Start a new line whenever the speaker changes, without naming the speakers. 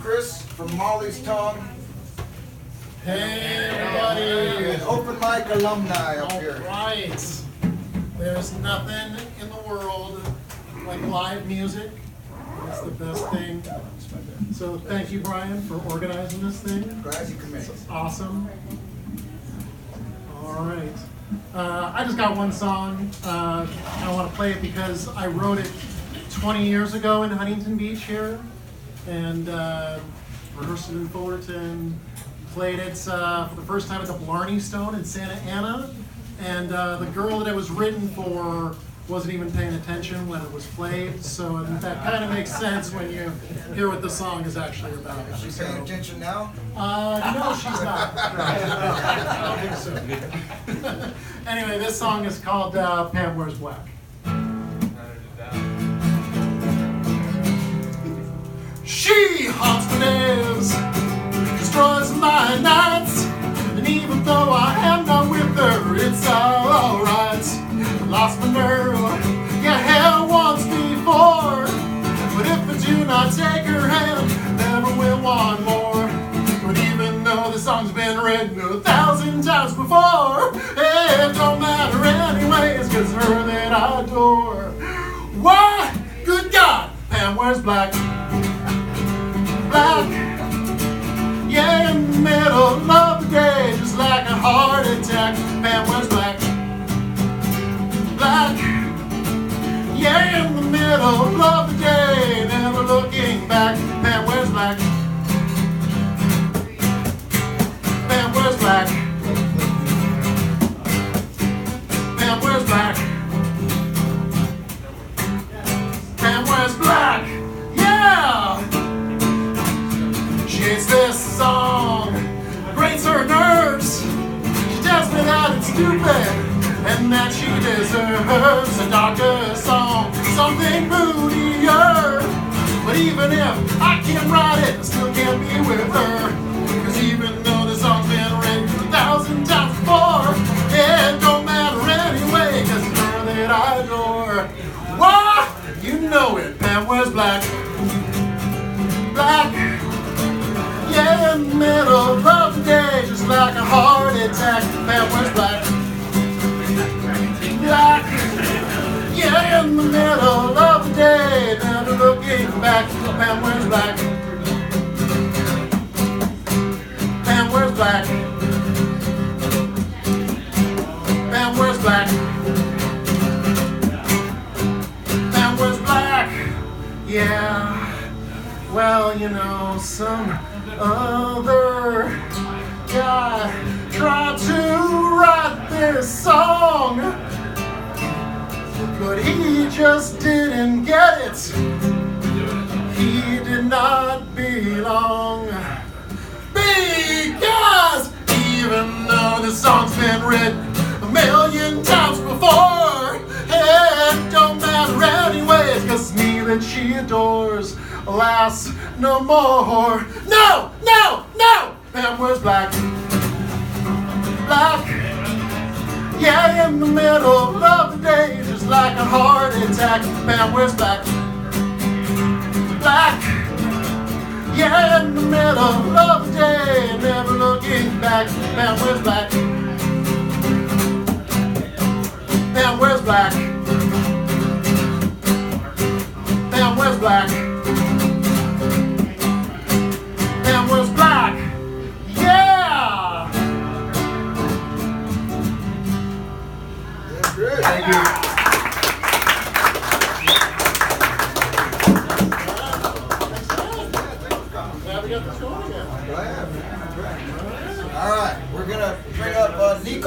Chris from Mollystongue.
Hey everybody!
An open mic alumni up
All
here.
right. There's nothing in the world like live music. It's the best thing. So thank you, Brian, for organizing this thing.
Glad you could make it.
It's awesome. All right. I just got one song. I want to play it because I wrote it 20 years ago in Huntington Beach here, and rehearsed it in Fullerton. Played it for the first time at the Blarney Stone in Santa Ana, and the girl that it was written for wasn't even paying attention when it was played, so that kind of makes sense when you hear what the song is actually about.
She's paying attention now?
No, she's not. I don't think so. Anyway, this song is called Pam Wears Black. She haunts my days, destroys my nights, and even though I am not with her, it's alright. I lost my nerve, yeah, hell once before, but if I do not take her hand, never will want more. But even though the song's been written 1,000 times before, it don't matter anyways, 'cause her that I adore. Why? Good God, Pam wears black. Black, yeah, in the middle of the day, just like a heart attack. Pam wears black. Black, yeah, in the middle of the day, never looking back. Pam wears black. Pam wears black. Pam wears black. Pam wears black. Yeah! She hates this song, grates her nerves. She tells me that it's stupid and that she deserves a darker song, something moodier. But even if I can't write it, I still can't be with her. 'Cause even though the song's been written 1,000 times before, it don't matter anyway, 'cause it's her that I adore. Why? You know it, Pam wears black. Black, yeah, in the middle of the day, just like a heart attack. Pam wears black. Black, yeah, in the middle of the day, never looking back. Pam wears black. Pam wears black. Pam wears black. Pam wears black. Yeah. Well, you know, some other guy tried to write this song, but he just didn't get it. He did not belong, because even though the song's been written 1,000,000 times before, it don't matter anyways, 'cause me that she adores lasts no more. No, no, no! Pam wears black. Black, yeah, in the middle of the day, just like a heart attack. Pam wears black. Black, yeah, in the middle of the day, never looking back. Pam wears black. Pam wears black. Pam wears black. Pam wears black. Yeah!
Good.
Thank you. Glad we got this going again.
All right, we're gonna bring up Nico.